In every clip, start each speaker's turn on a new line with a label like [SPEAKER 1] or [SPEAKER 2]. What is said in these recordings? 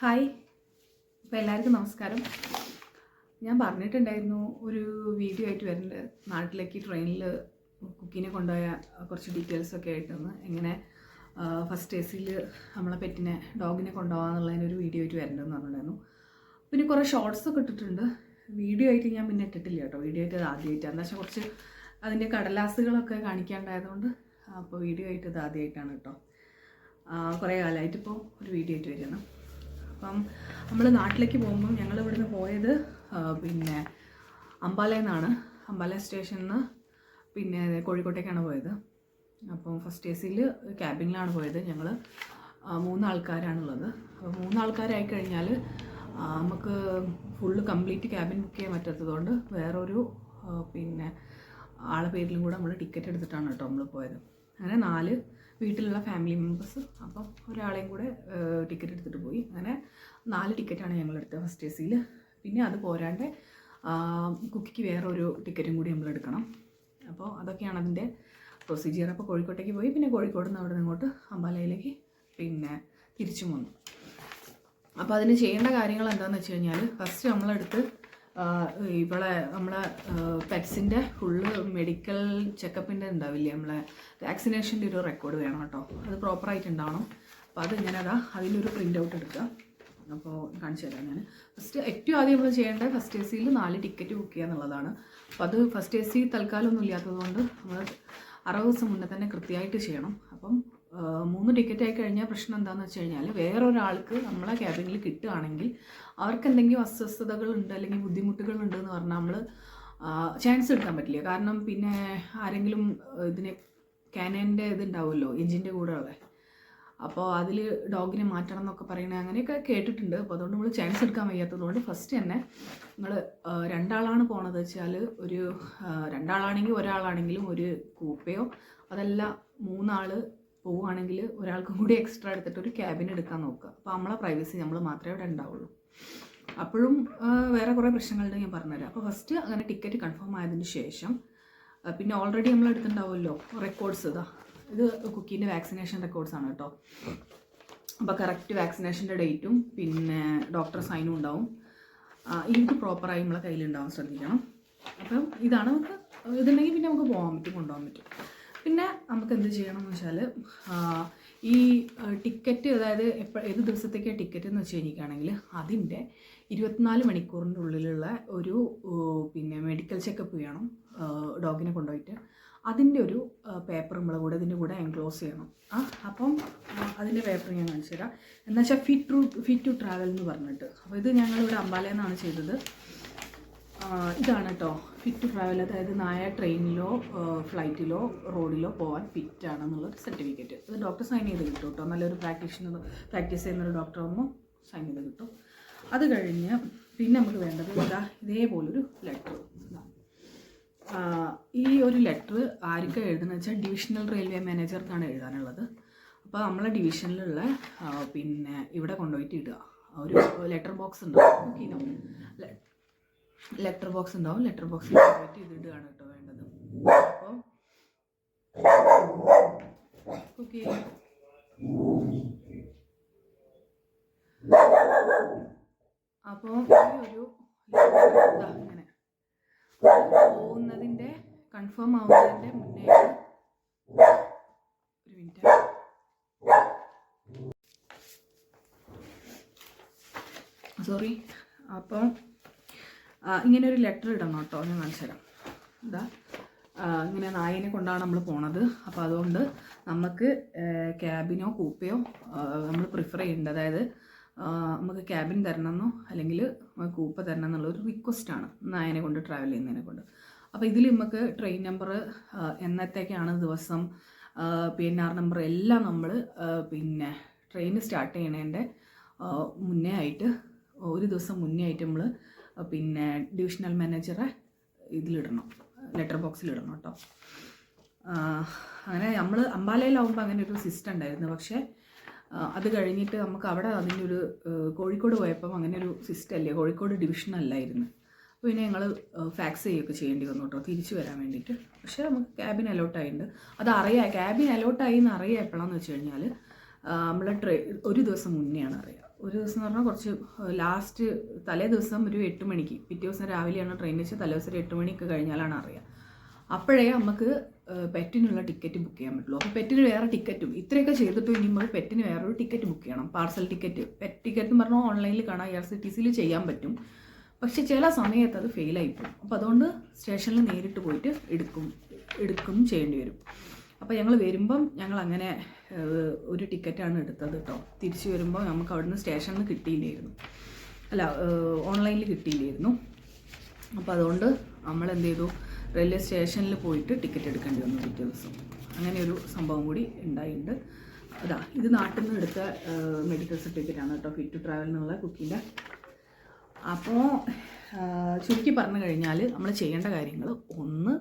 [SPEAKER 1] Hi, അപ്പോൾ എല്ലാവർക്കും നമസ്കാരം. ഞാൻ പറഞ്ഞിട്ടുണ്ടായിരുന്നു ഒരു വീഡിയോ ആയിട്ട് വരുന്നുണ്ട്. നാട്ടിലേക്ക് ട്രെയിനിൽ കുക്കിനെ കൊണ്ടുപോയ കുറച്ച് ഡീറ്റെയിൽസൊക്കെ ആയിട്ടൊന്ന് എങ്ങനെ ഫസ്റ്റ് AC നമ്മളെ പെറ്റിനെ ഡോഗിനെ കൊണ്ടുപോകാമെന്നുള്ളതിനൊരു വീഡിയോ ആയിട്ട് വരേണ്ടതെന്ന് പറഞ്ഞിട്ടുണ്ടായിരുന്നു. പിന്നെ കുറേ ഷോർട്സൊക്കെ ഇട്ടിട്ടുണ്ട്. വീഡിയോ ആയിട്ട് ഞാൻ പിന്നെ ഇട്ടിട്ടില്ല കേട്ടോ. വീഡിയോ ആയിട്ട് അത് ആദ്യമായിട്ടാണ്. എന്താ വെച്ചാൽ കുറച്ച് അതിൻ്റെ കടലാസുകളൊക്കെ കാണിക്കാണ്ടായതുകൊണ്ട് അപ്പോൾ വീഡിയോ ആയിട്ട് ഇത് ആദ്യമായിട്ടാണ് കേട്ടോ. കുറേ കാലമായിട്ടിപ്പോൾ ഒരു വീഡിയോ ആയിട്ട് വരുന്നു. അപ്പം നമ്മൾ നാട്ടിലേക്ക് പോകുമ്പം ഞങ്ങൾ ഇവിടുന്ന് പോയത് പിന്നെ അമ്പാലയിൽ നിന്നാണ്. അമ്പാല സ്റ്റേഷനിൽ നിന്ന് പിന്നെ കോഴിക്കോട്ടേക്കാണ് പോയത്. അപ്പം ഫസ്റ്റ് AC ക്യാബിനിലാണ് പോയത്. ഞങ്ങൾ 3 ആൾക്കാരാണുള്ളത്. അപ്പോൾ 3 ആൾക്കാരായി കഴിഞ്ഞാൽ നമുക്ക് ഫുള്ള് കംപ്ലീറ്റ് ക്യാബിൻ ബുക്ക് ചെയ്യാൻ പറ്റാത്തതുകൊണ്ട് വേറൊരു പിന്നെ ആളെ പേരിലും കൂടെ നമ്മൾ ടിക്കറ്റ് എടുത്തിട്ടാണ് കേട്ടോ നമ്മൾ പോയത്. അങ്ങനെ 4 വീട്ടിലുള്ള ഫാമിലി മെമ്പേഴ്സ്, അപ്പം ഒരാളെയും കൂടെ ടിക്കറ്റ് എടുത്തിട്ട് പോയി. അങ്ങനെ 4 ടിക്കറ്റാണ് ഞങ്ങൾ എടുത്തത് ഫസ്റ്റ് AC. പിന്നെ അത് പോരാണ്ട് കുക്കിക്ക് വേറൊരു ടിക്കറ്റും കൂടി നമ്മൾ എടുക്കണം. അപ്പോൾ അതൊക്കെയാണ് അതിൻ്റെ പ്രൊസീജിയർ. അപ്പോൾ കോഴിക്കോട്ടേക്ക് പോയി, പിന്നെ കോഴിക്കോട് നിന്ന് അവിടെ നിന്ന് ഇങ്ങോട്ട് അമ്പാലയിലേക്ക് പിന്നെ തിരിച്ചു വന്നു. അപ്പോൾ അതിന് ചെയ്യേണ്ട കാര്യങ്ങൾ എന്താണെന്ന് വെച്ച് കഴിഞ്ഞാൽ, ഫസ്റ്റ് നമ്മളെടുത്ത് നമ്മളെ പെറ്റ്സിൻ്റെ ഫുള്ള് മെഡിക്കൽ ചെക്കപ്പിൻ്റെ ഉണ്ടാവില്ലേ, നമ്മളെ വാക്സിനേഷൻ്റെ ഒരു റെക്കോർഡ് വേണം കേട്ടോ. അത് പ്രോപ്പറായിട്ട് ഉണ്ടാവണം. അപ്പോൾ അതിങ്ങനെ അതിൻ്റെ ഒരു പ്രിൻ്റ് ഔട്ട് എടുക്കുക. അപ്പോൾ കാണിച്ചു തരാം ഞാൻ. ഫസ്റ്റ് ഏറ്റവും ആദ്യം നമ്മൾ ചെയ്യേണ്ടത് ഫസ്റ്റ് AC 4 ടിക്കറ്റ് ബുക്ക് ചെയ്യുക എന്നുള്ളതാണ്. അപ്പോൾ അത് ഫസ്റ്റ് AC തൽക്കാലം ഒന്നും ഇല്ലാത്തതുകൊണ്ട് നമ്മൾ 60 ദിവസം മുന്നേ തന്നെ കൃത്യമായിട്ട് ചെയ്യണം. അപ്പം 3 ടിക്കറ്റ് ആയി കഴിഞ്ഞാൽ പ്രശ്നം എന്താണെന്ന് വെച്ച് കഴിഞ്ഞാൽ, വേറൊരാൾക്ക് നമ്മളെ ക്യാബിനിൽ കിട്ടുകയാണെങ്കിൽ അവർക്ക് എന്തെങ്കിലും അസ്വസ്ഥതകൾ ഉണ്ട് അല്ലെങ്കിൽ ബുദ്ധിമുട്ടുകൾ ഉണ്ടെന്ന് പറഞ്ഞാൽ നമ്മൾ ചാൻസ് എടുക്കാൻ പറ്റില്ല. കാരണം പിന്നെ ആരെങ്കിലും ഇതിനെ കാനൻ്റെ ഇതുണ്ടാവുമല്ലോ എഞ്ചിൻ്റെ കൂടെ ഉള്ളത്, അപ്പോൾ അതിൽ ഡോഗിനെ മാറ്റണം എന്നൊക്കെ പറയണേ, അങ്ങനെയൊക്കെ കേട്ടിട്ടുണ്ട്. അപ്പോൾ അതുകൊണ്ട് നമ്മൾ ചാൻസ് എടുക്കാൻ വയ്യാത്തതുകൊണ്ട് ഫസ്റ്റ് തന്നെ നിങ്ങൾ 2 ആളാണ് പോണത് വെച്ചാൽ, ഒരു 2 ആളാണെങ്കിൽ ഒരാളാണെങ്കിലും ഒരു കൂപ്പയോ, അതല്ല 3 ആൾ പോവുകയാണെങ്കിൽ ഒരാൾക്കും കൂടി എക്സ്ട്രാ എടുത്തിട്ട് ഒരു ക്യാബിൻ എടുക്കാൻ നോക്കുക. അപ്പോൾ നമ്മളെ പ്രൈവസി നമ്മൾ മാത്രമേ ഇവിടെ ഉണ്ടാവുള്ളൂ. അപ്പോഴും വേറെ കുറേ പ്രശ്നങ്ങളുണ്ട്, ഞാൻ പറഞ്ഞുതരാം. അപ്പോൾ ഫസ്റ്റ് അങ്ങനെ ടിക്കറ്റ് കൺഫേം ആയതിന് ശേഷം പിന്നെ ഓൾറെഡി നമ്മൾ എടുത്തിട്ടുണ്ടാവുമല്ലോ റെക്കോർഡ്സ്. ഇത് കുക്കീൻ്റെ വാക്സിനേഷൻ റെക്കോർഡ്സാണ് കേട്ടോ. അപ്പോൾ കറക്റ്റ് വാക്സിനേഷൻ്റെ ഡേറ്റും പിന്നെ ഡോക്ടർ സൈനും ഉണ്ടാവും. ഇത് പ്രോപ്പറായി നമ്മളെ കയ്യിലുണ്ടാവും, ശ്രദ്ധിക്കണം. അപ്പം ഇതാണ് നമുക്ക് ഇതുണ്ടെങ്കിൽ പിന്നെ നമുക്ക് കൊണ്ടുപോകാൻ പറ്റും. പിന്നെ നമുക്ക് എന്ത് ചെയ്യണം എന്ന് വെച്ചാൽ, ഈ ടിക്കറ്റ്, അതായത് ഏത് ദിവസത്തേക്കാണ് ടിക്കറ്റ് എന്ന് വെച്ച് കഴിഞ്ഞിരിക്കുകയാണെങ്കിൽ അതിൻ്റെ 24 മണിക്കൂറിൻ്റെ ഉള്ളിലുള്ള ഒരു പിന്നെ മെഡിക്കൽ ചെക്കപ്പ് ചെയ്യണം ഡോഗിനെ കൊണ്ടുപോയിട്ട്. അതിൻ്റെ ഒരു പേപ്പർ നമ്മളെ കൂടെ ഇതിൻ്റെ കൂടെ എൻക്ലോസ് ചെയ്യണം. അപ്പം അതിൻ്റെ പേപ്പർ ഞാൻ കാണിച്ചു തരാം. എന്ന് വെച്ചാൽ ഫിറ്റ് ടു ട്രാവൽ എന്ന് പറഞ്ഞിട്ട്. അപ്പോൾ ഇത് ഞങ്ങളിവിടെ അമ്പാലയിൽ നിന്നാണ് ചെയ്തത്. ഇതാണ് കേട്ടോ ഫിറ്റ് ടു ട്രാവൽ. അതായത് ട്രെയിനിലോ ഫ്ലൈറ്റിലോ റോഡിലോ പോകാൻ ഫിറ്റ് ആണെന്നുള്ളൊരു സർട്ടിഫിക്കറ്റ്. ഇത് ഡോക്ടർ സൈൻ ചെയ്ത് കിട്ടും കേട്ടോ. നല്ലൊരു പ്രാക്ടീസ് ചെയ്യുന്നൊരു ഡോക്ടർ ആകുമ്പോൾ സൈൻ ചെയ്ത് കിട്ടും. അത് കഴിഞ്ഞ് പിന്നെ നമുക്ക് വേണ്ടത് ഇതേപോലൊരു ലെറ്റർ. ഈ ഒരു ലെറ്റർ ആർക്കാണ് എഴുതുന്നത് വെച്ചാൽ ഡിവിഷണൽ റെയിൽവേ മാനേജർക്കാണ് എഴുതാനുള്ളത്. അപ്പോൾ നമ്മളെ ഡിവിഷനിലുള്ള പിന്നെ ഇവിടെ കൊണ്ടുപോയിട്ട് ഇടുക. ഒരു ലെറ്റർ ബോക്സ് ഉണ്ടാവും, ലെറ്റർ ബോക്സിൽ കൊണ്ടുപോയിട്ട് ഇതിടുകയാണ് കേട്ടോ വേണ്ടത്. അപ്പോൾ ഈ ഒരു ഇങ്ങനെ പോകുന്നതിൻ്റെ കൺഫേം ആവുന്നതിൻ്റെ മുന്നേ, ഒരു മിനിറ്റ്, സോറി. അപ്പം ഇങ്ങനെ ഒരു ലെറ്റർ ഇടണം കേട്ടോ. ഞാൻ കാണിച്ചു തരാം. ഇങ്ങനെ നായനെ കൊണ്ടാണ് നമ്മൾ പോണത്. അപ്പോൾ അതുകൊണ്ട് നമുക്ക് ക്യാബിനോ കൂപ്പയോ നമ്മൾ പ്രിഫർ ചെയ്യേണ്ടത്. അതായത് നമുക്ക് ക്യാബിൻ തരണമെന്നോ അല്ലെങ്കിൽ കൂപ്പ തരണം എന്നുള്ളൊരു റിക്വസ്റ്റാണ് നായനെ കൊണ്ട് ട്രാവൽ ചെയ്യുന്നതിനെ കൊണ്ട്. അപ്പോൾ ഇതിൽ നമുക്ക് ട്രെയിൻ നമ്പർ, എന്നത്തേക്കാണ് ദിവസം, PNR നമ്പർ എല്ലാം നമ്മൾ പിന്നെ ട്രെയിൻ സ്റ്റാർട്ട് ചെയ്യണതിൻ്റെ മുന്നേ ആയിട്ട്, ഒരു ദിവസം മുന്നേ ആയിട്ട് നമ്മൾ പിന്നെ ഡിവിഷണൽ മാനേജറെ ഇതിലിടണം, ലെറ്റർ ബോക്സിലിടണം കേട്ടോ. അങ്ങനെ നമ്മൾ അമ്പാലയിലാവുമ്പോൾ അങ്ങനെ ഒരു സിസ്റ്റം ഉണ്ടായിരുന്നു. പക്ഷേ അത് കഴിഞ്ഞിട്ട് നമുക്ക് അവിടെ അതിൻ്റെ ഒരു കോഴിക്കോട് പോയപ്പം അങ്ങനെ ഒരു സിസ്റ്റം അല്ലേ, കോഴിക്കോട് ഡിവിഷൻ അല്ലായിരുന്നു. അപ്പോൾ പിന്നെ ഞങ്ങൾ ഫാക്സ് ചെയ്യുകയൊക്കെ ചെയ്യേണ്ടി വന്നു കേട്ടോ തിരിച്ചു വരാൻ വേണ്ടിയിട്ട്. പക്ഷേ നമുക്ക് ക്യാബിൻ അലോട്ടായിട്ടുണ്ട്. ക്യാബിൻ അലോട്ടായി എന്ന് അറിയാം എപ്പോഴാണെന്ന് വെച്ച് കഴിഞ്ഞാൽ നമ്മൾ ഒരു ദിവസം മുന്നെയാണ് അറിയുക. ഒരു ദിവസം എന്ന് പറഞ്ഞാൽ കുറച്ച് ലാസ്റ്റ് തലേ ദിവസം ഒരു 8 മണിക്ക്, പിറ്റേ ദിവസം രാവിലെയാണ് ട്രെയിൻ വെച്ച്, തലേ ദിവസം ഒരു 8 മണിക്ക് കഴിഞ്ഞാലാണ് അറിയുക. അപ്പോഴേ നമുക്ക് പെറ്റിനുള്ള ടിക്കറ്റ് ബുക്ക് ചെയ്യാൻ പറ്റുള്ളൂ. അപ്പോൾ പെറ്റിന് വേറെ ടിക്കറ്റും ഇത്രയൊക്കെ ചെയ്തിട്ട് ഇനി നമ്മൾ പെറ്റിന് വേറൊരു ടിക്കറ്റ് ബുക്ക് ചെയ്യണം. പാർസൽ ടിക്കറ്റ്, പെറ്റ് ടിക്കറ്റ് എന്ന് പറഞ്ഞാൽ ഓൺലൈനിൽ കാണാം, IRCTCയിൽ ചെയ്യാൻ പറ്റും. പക്ഷെ ചില സമയത്ത് അത് ഫെയിലായിപ്പോകും. അപ്പോൾ അതുകൊണ്ട് സ്റ്റേഷനിൽ നേരിട്ട് പോയിട്ട് എടുക്കും ചെയ്യേണ്ടി വരും. അപ്പോൾ ഞങ്ങൾ വരുമ്പം ഞങ്ങൾ അങ്ങനെ ഒരു ടിക്കറ്റാണ് എടുത്തത് കേട്ടോ. തിരിച്ച് വരുമ്പോൾ നമുക്ക് അവിടുന്ന് സ്റ്റേഷനിൽ കിട്ടിയില്ലായിരുന്നു, അല്ല ഓൺലൈനിൽ കിട്ടിയില്ലായിരുന്നു. അപ്പോൾ അതുകൊണ്ട് നമ്മൾ എന്ത് ചെയ്തു, റെയിൽവേ സ്റ്റേഷനിൽ പോയിട്ട് ടിക്കറ്റ് എടുക്കേണ്ടി വന്നു പിറ്റേ ദിവസം. അങ്ങനെ ഒരു സംഭവം കൂടി ഉണ്ടായിട്ടുണ്ട്. അതാ ഇത് നാട്ടിൽ നിന്ന് എടുത്ത മെഡിക്കൽ സർട്ടിഫിക്കറ്റാണ് കേട്ടോ, ഫിറ്റ് ടു ട്രാവൽ എന്നുള്ള കുക്കിൻ്റെ. അപ്പോൾ ചുരുക്കി പറഞ്ഞു കഴിഞ്ഞാൽ നമ്മൾ ചെയ്യേണ്ട കാര്യങ്ങൾ, ഒന്ന്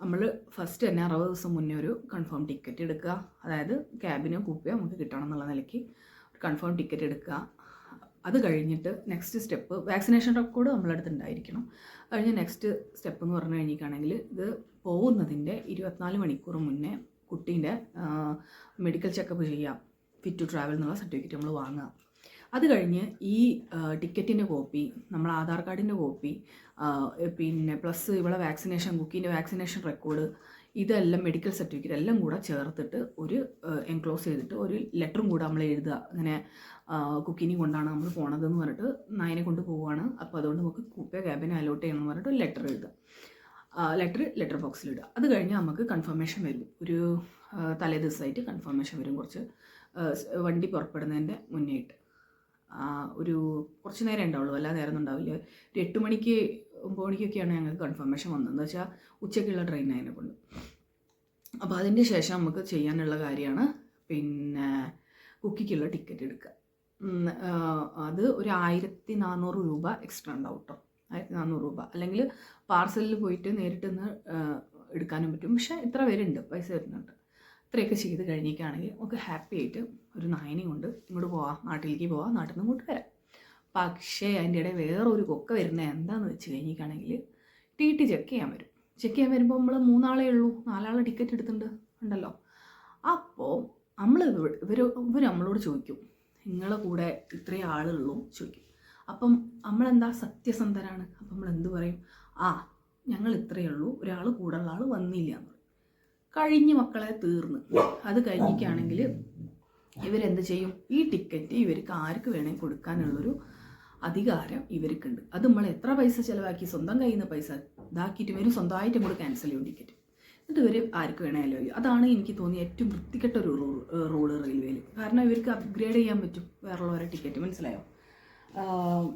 [SPEAKER 1] നമ്മൾ ഫസ്റ്റ് തന്നെ 60 ദിവസം മുന്നേ ഒരു കൺഫേം ടിക്കറ്റ് എടുക്കുക. അതായത് ക്യാബിനോ കൂപ്പിയോ നമുക്ക് കിട്ടണം എന്നുള്ള നിലയ്ക്ക് ഒരു കൺഫേം ടിക്കറ്റ് എടുക്കുക. അത് കഴിഞ്ഞിട്ട് നെക്സ്റ്റ് സ്റ്റെപ്പ് വാക്സിനേഷൻ റെക്കോർഡ് നമ്മളടുത്ത് ഉണ്ടായിരിക്കണം. കഴിഞ്ഞ് നെക്സ്റ്റ് സ്റ്റെപ്പ് എന്ന് പറഞ്ഞു കഴിഞ്ഞിട്ടാണെങ്കിൽ ഇത് പോകുന്നതിൻ്റെ 24 മണിക്കൂർ മുന്നേ കുട്ടീൻ്റെ മെഡിക്കൽ ചെക്കപ്പ് ചെയ്യാം. ഫിറ്റ് ടു ട്രാവൽ എന്നുള്ള സർട്ടിഫിക്കറ്റ് നമ്മൾ വാങ്ങുക. അത് കഴിഞ്ഞ് ഈ ടിക്കറ്റിൻ്റെ കോപ്പി, നമ്മൾ ആധാർ കാർഡിൻ്റെ കോപ്പി, പിന്നെ പ്ലസ് ഇവിടെ വാക്സിനേഷൻ, കുക്കീൻ്റെ വാക്സിനേഷൻ റെക്കോർഡ്, ഇതെല്ലാം മെഡിക്കൽ സർട്ടിഫിക്കറ്റ് എല്ലാം കൂടെ ചേർത്തിട്ട് ഒരു എൻക്ലോസ് ചെയ്തിട്ട് ഒരു ലെറ്ററും കൂടെ നമ്മൾ എഴുതുക. അങ്ങനെ കുക്കിനെ കൊണ്ടാണ് നമ്മൾ പോണതെന്ന് പറഞ്ഞിട്ട് നായനെ കൊണ്ട് പോവുകയാണ്, അപ്പോൾ അതുകൊണ്ട് നമുക്ക് കൂപ്പിയോ ക്യാബിനെ അലോട്ട് ചെയ്യണം എന്ന് പറഞ്ഞിട്ട് ഒരു ലെറ്റർ എഴുതുക. ലെറ്റർ ബോക്സിലിടുക. അത് കഴിഞ്ഞ് നമുക്ക് കൺഫർമേഷൻ വരും. ഒരു തലേ ദിവസമായിട്ട് കൺഫർമേഷൻ വരും, കുറച്ച് വണ്ടി പുറപ്പെടുന്നതിൻ്റെ മുന്നേ ആയിട്ട്. ഒരു കുറച്ച് നേരം ഉണ്ടാവുള്ളൂ, അല്ലാതെ നേരം ഒന്നും ഉണ്ടാവില്ല. ഒരു 8 മണിക്ക് 9 മണിക്കൊക്കെയാണ് ഞങ്ങൾക്ക് കൺഫർമേഷൻ വന്നത്. എന്ന് വെച്ചാൽ ഉച്ചയ്ക്കുള്ള ട്രെയിൻ അതിനെ കൊണ്ട്. അപ്പോൾ അതിൻ്റെ ശേഷം നമുക്ക് ചെയ്യാനുള്ള കാര്യമാണ് പിന്നെ കുക്കിക്കുള്ള ടിക്കറ്റ് എടുക്കുക. അത് ഒരു 1400 രൂപ എക്സ്ട്രാ ഉണ്ടാവും കേട്ടോ, 1400 രൂപ. അല്ലെങ്കിൽ പാർസലിൽ പോയിട്ട് നേരിട്ട് നിന്ന് എടുക്കാനും പറ്റും. പക്ഷേ ഇത്ര വരുന്നുണ്ട്, പൈസ വരുന്നുണ്ട്. ഇത്രയൊക്കെ ചെയ്ത് കഴിഞ്ഞിട്ടാണെങ്കിൽ നമുക്ക് ഹാപ്പി ആയിട്ട് ഒരു നായനെ കൊണ്ട് ഇങ്ങോട്ട് പോവാം, നാട്ടിലേക്ക് പോവാം, നാട്ടിൽ നിന്ന് ഇങ്ങോട്ട് വരാം. പക്ഷേ അതിൻ്റെ ഇടയിൽ വേറൊരു കൊക്ക വരുന്നത് എന്താണെന്ന് വെച്ച് കഴിഞ്ഞിട്ടാണെങ്കിൽ TT ചെക്ക് ചെയ്യാൻ വരും. ചെക്ക് ചെയ്യാൻ വരുമ്പോൾ നമ്മൾ 3 ആളേ ഉള്ളൂ, 4 ആൾ ടിക്കറ്റ് എടുത്തിട്ടുണ്ട് ഉണ്ടല്ലോ. അപ്പോൾ ഇവർ നമ്മളോട് ചോദിക്കും, നിങ്ങളെ കൂടെ ഇത്രയും ആളുള്ളൂ ചോദിക്കും. അപ്പം നമ്മളെന്താ സത്യസന്ധരാണ്. അപ്പം നമ്മൾ എന്ത് പറയും, ഞങ്ങൾ ഇത്രയേ ഉള്ളൂ, ഒരാൾ കൂടുതലുള്ള ആൾ വന്നില്ല എന്ന് പറയും. കഴിഞ്ഞ് മക്കളെ തീർന്ന്. അത് കഴിഞ്ഞിട്ടാണെങ്കിൽ ഇവരെന്ത് ചെയ്യും, ഈ ടിക്കറ്റ് ഇവർക്ക് ആർക്ക് വേണമെങ്കിൽ കൊടുക്കാനുള്ളൊരു അധികാരം ഇവർക്കുണ്ട്. അത് നമ്മൾ എത്ര പൈസ ചിലവാക്കി സ്വന്തം കയ്യിൽ നിന്ന് പൈസ ഇതാക്കിയിട്ട് വരും, സ്വന്തമായിട്ടും കൂടെ ക്യാൻസൽ ചെയ്യും ടിക്കറ്റ്. എന്നിട്ട് ഇവർ ആർക്ക് വേണമെങ്കിലും. അതാണ് എനിക്ക് തോന്നിയ ഏറ്റവും വൃത്തികെട്ട ഒരു റൂള് റെയിൽവേയിൽ. കാരണം ഇവർക്ക് അപ്ഗ്രേഡ് ചെയ്യാൻ പറ്റും വേറുള്ളവരെ ടിക്കറ്റ്, മനസ്സിലായോ?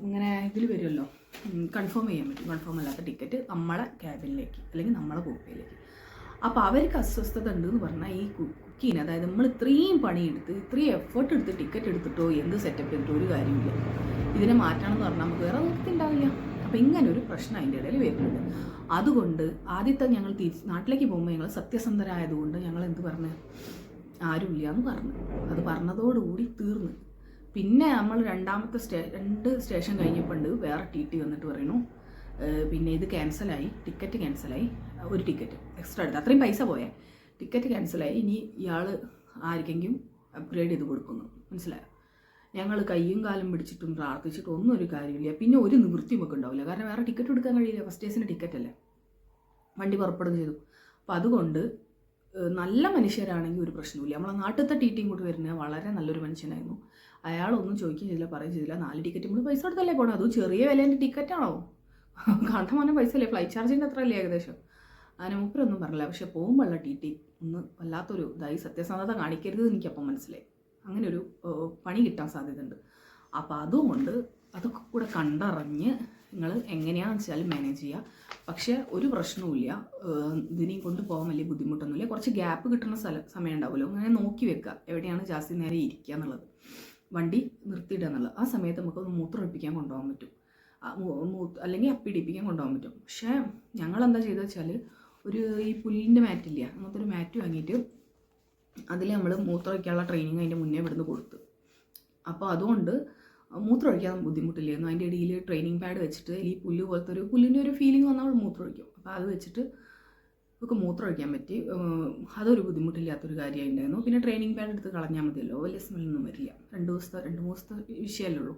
[SPEAKER 1] ഇങ്ങനെ ഇതിൽ വരുമല്ലോ, കൺഫേം ചെയ്യാൻ പറ്റും. കൺഫേം അല്ലാത്ത ടിക്കറ്റ് നമ്മളെ ക്യാബിനിലേക്ക് അല്ലെങ്കിൽ നമ്മളെ കോപ്പിയിലേക്ക്. അപ്പോൾ അവർക്ക് അസ്വസ്ഥത ഉണ്ടെന്ന് പറഞ്ഞാൽ ഈ കുക്കീന്, അതായത് നമ്മൾ ഇത്രയും പണിയെടുത്ത് ഇത്രയും എഫേർട്ട് എടുത്ത് ടിക്കറ്റ് എടുത്തിട്ടോ എന്ത് സെറ്റപ്പ് ചെയ്തിട്ടോ ഒരു കാര്യമില്ല. ഇതിനെ മാറ്റണമെന്ന് പറഞ്ഞാൽ നമുക്ക് വേറെ നിർത്തിണ്ടാവില്ല. അപ്പോൾ ഇങ്ങനെ ഒരു പ്രശ്നം അതിൻ്റെ ഇടയിൽ വരുന്നുണ്ട്. അതുകൊണ്ട് ആദ്യത്തെ ഞങ്ങൾ നാട്ടിലേക്ക് പോകുമ്പോൾ ഞങ്ങൾ സത്യസന്ധരായതുകൊണ്ട് ഞങ്ങൾ എന്ത് പറഞ്ഞ്, ആരുമില്ല എന്ന് പറഞ്ഞു. അത് പറഞ്ഞതോടുകൂടി തീർന്ന്. പിന്നെ നമ്മൾ 2 സ്റ്റേഷൻ കഴിഞ്ഞപ്പോണ്ട് വേറെ TT വന്നിട്ട് പറയുന്നു, പിന്നെ ഇത് ക്യാൻസലായി, ടിക്കറ്റ് ക്യാൻസലായി, ഒരു ടിക്കറ്റ് എക്സ്ട്രാ എടുത്ത് അത്രയും പൈസ പോയേ, ടിക്കറ്റ് ക്യാൻസലായി, ഇനി ഇയാൾ ആർക്കെങ്കിലും അപ്ഗ്രേഡ് ചെയ്ത് കൊടുക്കുന്നു. മനസ്സിലായോ? ഞങ്ങൾ കയ്യും കാലും പിടിച്ചിട്ടും പ്രാർത്ഥിച്ചിട്ടും ഒന്നും ഒരു കാര്യമില്ല. പിന്നെ ഒരു നിവൃത്തി നമുക്ക് ഉണ്ടാവില്ല, കാരണം വേറെ ടിക്കറ്റ് എടുക്കാൻ കഴിയില്ല, ഫസ്റ്റ് ഡേസിൻ്റെ ടിക്കറ്റ് അല്ലേ. വണ്ടി പുറപ്പെടുകയും ചെയ്തു. അപ്പോൾ അതുകൊണ്ട് നല്ല മനുഷ്യരാണെങ്കിൽ ഒരു പ്രശ്നമില്ല. നമ്മളെ നാട്ടിലത്തെ TT കൂടി വരുന്നത് വളരെ നല്ലൊരു മനുഷ്യനായിരുന്നു. അയാളൊന്നും ചോദിക്കുകയും ചെയ്തില്ല, പറയുകയും ചെയ്തില്ല. 4 ടിക്കറ്റ് നമ്മൾ പൈസ കൊടുത്തല്ലേ പോകണം, അതും ചെറിയ വിലേൻ്റെ ടിക്കറ്റാണോ, കണ്ടമാനം പൈസ അല്ലേ, ഫ്ലൈറ്റ് ചാർജിൻ്റെ അത്ര അല്ലേ ഏകദേശം. അങ്ങനെ മൂപ്പരൊന്നും പറഞ്ഞില്ല. പക്ഷേ പോകുമ്പോഴുള്ള TT ഒന്ന് വല്ലാത്തൊരു ഇതായി, സത്യസന്ധത കാണിക്കരുത് എനിക്കപ്പം മനസ്സിലായി. അങ്ങനെ ഒരു പണി കിട്ടാൻ സാധ്യതയുണ്ട്. അപ്പോൾ അതുകൊണ്ട് അതൊക്കെ കൂടെ കണ്ടറിഞ്ഞ് നിങ്ങൾ എങ്ങനെയാണെന്ന് വെച്ചാൽ മാനേജ് ചെയ്യുക. പക്ഷേ ഒരു പ്രശ്നവുമില്ല, ഇതിനെയും കൊണ്ട് പോകാൻ വലിയ ബുദ്ധിമുട്ടൊന്നുമില്ല. കുറച്ച് ഗ്യാപ്പ് കിട്ടുന്ന സമയം ഉണ്ടാവുമല്ലോ, അങ്ങനെ നോക്കി വെക്കുക എവിടെയാണ് ജാസ്തി നേരെ ഇരിക്കുക എന്നുള്ളത്, വണ്ടി നിർത്തിയിടുക എന്നുള്ളത്. ആ സമയത്ത് നമുക്കൊന്ന് മൂത്രമൊഴിപ്പിക്കാൻ കൊണ്ടുപോകാൻ പറ്റും, അല്ലെങ്കിൽ അപ്പിടിപ്പിക്കാൻ കൊണ്ടുപോകാൻ പറ്റും. പക്ഷേ ഞങ്ങളെന്താ ചെയ്തതെന്ന് വെച്ചാൽ ഈ പുല്ലിൻ്റെ മാറ്റില്ല, അങ്ങനത്തെ ഒരു മാറ്റ് വാങ്ങിയിട്ട് അതിൽ നമ്മൾ മൂത്രമൊഴിക്കാനുള്ള ട്രെയിനിങ് അതിൻ്റെ മുന്നേ ഇവിടുന്ന് കൊടുത്തു. അപ്പോൾ അതുകൊണ്ട് മൂത്രമൊഴിക്കാൻ ബുദ്ധിമുട്ടില്ലായിരുന്നു. അതിൻ്റെ ഇടയിൽ ട്രെയിനിങ് പാഡ് വെച്ചിട്ട് ഈ പുല്ല് പോലത്തെ പുല്ലിൻ്റെ ഒരു ഫീലിംഗ് വന്നാൽ നമ്മൾ മൂത്രമൊഴിക്കും. അപ്പോൾ അത് വെച്ചിട്ട് നമുക്ക് മൂത്രമൊഴിക്കാൻ പറ്റി. അതൊരു ബുദ്ധിമുട്ടില്ലാത്തൊരു കാര്യമായിട്ടുണ്ടായിരുന്നു. പിന്നെ ട്രെയിനിങ് പാഡ് എടുത്ത് കളഞ്ഞാൽ മതിയല്ലോ, വലിയ സ്മെല്ലൊന്നും വരില്ല. 2 മൂന്ന് ദിവസത്തെ വിഷയമല്ലേ ഉള്ളൂ.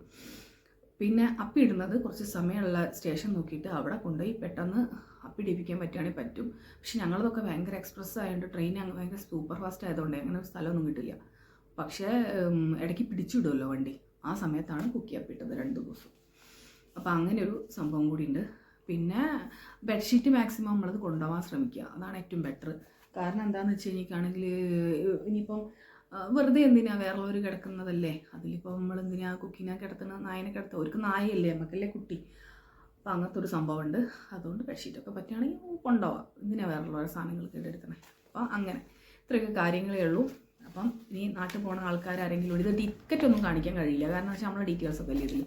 [SPEAKER 1] പിന്നെ അപ്പി ഇടുന്നത് കുറച്ച് സമയമുള്ള സ്റ്റേഷൻ നോക്കിയിട്ട് അവിടെ കൊണ്ടുപോയി പെട്ടെന്ന് അപ്പി ഇടിപ്പിക്കാൻ പറ്റുകയാണെങ്കിൽ പറ്റും. പക്ഷെ ഞങ്ങളതൊക്കെ ഭയങ്കര എക്സ്പ്രസ് ആയതുകൊണ്ട് ട്രെയിൻ ഭയങ്കര സൂപ്പർ ഫാസ്റ്റ് ആയതുകൊണ്ട് അങ്ങനെ ഒരു സ്ഥലമൊന്നും കിട്ടില്ല. പക്ഷേ ഇടയ്ക്ക് പിടിച്ചിടുമല്ലോ വണ്ടി, ആ സമയത്താണ് കുക്കി അപ്പിട്ടത് 2 ദിവസം. അപ്പോൾ അങ്ങനെ ഒരു സംഭവം കൂടി ഉണ്ട്. പിന്നെ ബെഡ്ഷീറ്റ് മാക്സിമം നമ്മളത് കൊണ്ടുപോകാൻ ശ്രമിക്കുക, അതാണ് ഏറ്റവും ബെറ്റർ. കാരണം എന്താണെന്ന് വെച്ച് കഴിഞ്ഞിട്ടാണെങ്കിൽ ഇനിയിപ്പം വെറുതെ എന്തിനാ വേറെയുള്ളവർ കിടക്കുന്നതല്ലേ, അതിലിപ്പോൾ നമ്മളെന്തിനാ കുക്കിനെ കിടത്തുന്ന, നായനെ കിടത്തുക, അവർക്ക് നായയല്ലേ, നമുക്കല്ലേ കുട്ടി. അപ്പോൾ അങ്ങനത്തെ ഒരു സംഭവമുണ്ട്. അതുകൊണ്ട് ബെഡ്ഷീറ്റൊക്കെ പറ്റുകയാണെങ്കിൽ കൊണ്ടുപോവാം, എന്തിനാ വേറെയുള്ളവരുടെ സാധനങ്ങൾ കേടെടുക്കണേ. അപ്പോൾ അങ്ങനെ ഇത്രയൊക്കെ കാര്യങ്ങളേ ഉള്ളൂ. അപ്പം ഇനി നാട്ടിൽ പോകുന്ന ആൾക്കാരെങ്കിലും ഇത് ടിക്കറ്റൊന്നും കാണിക്കാൻ കഴിയില്ല, കാരണം വെച്ചാൽ നമ്മളെ ഡീറ്റെയിൽസൊക്കെ അല്ലേ ഇതിൽ.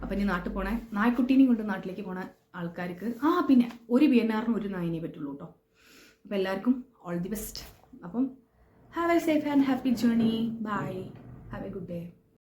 [SPEAKER 1] അപ്പം ഇനി നാട്ടിൽ പോണേ നായ്ക്കുട്ടീനെയും കൊണ്ട് നാട്ടിലേക്ക് പോണ ആൾക്കാർക്ക് പിന്നെ ഒരു PNRന് ഒരു നായിനെ പറ്റുള്ളൂ കേട്ടോ. അപ്പോൾ എല്ലാവർക്കും ഓൾ ദി ബെസ്റ്റ്. അപ്പം have a safe and happy journey. Bye. Have a good day.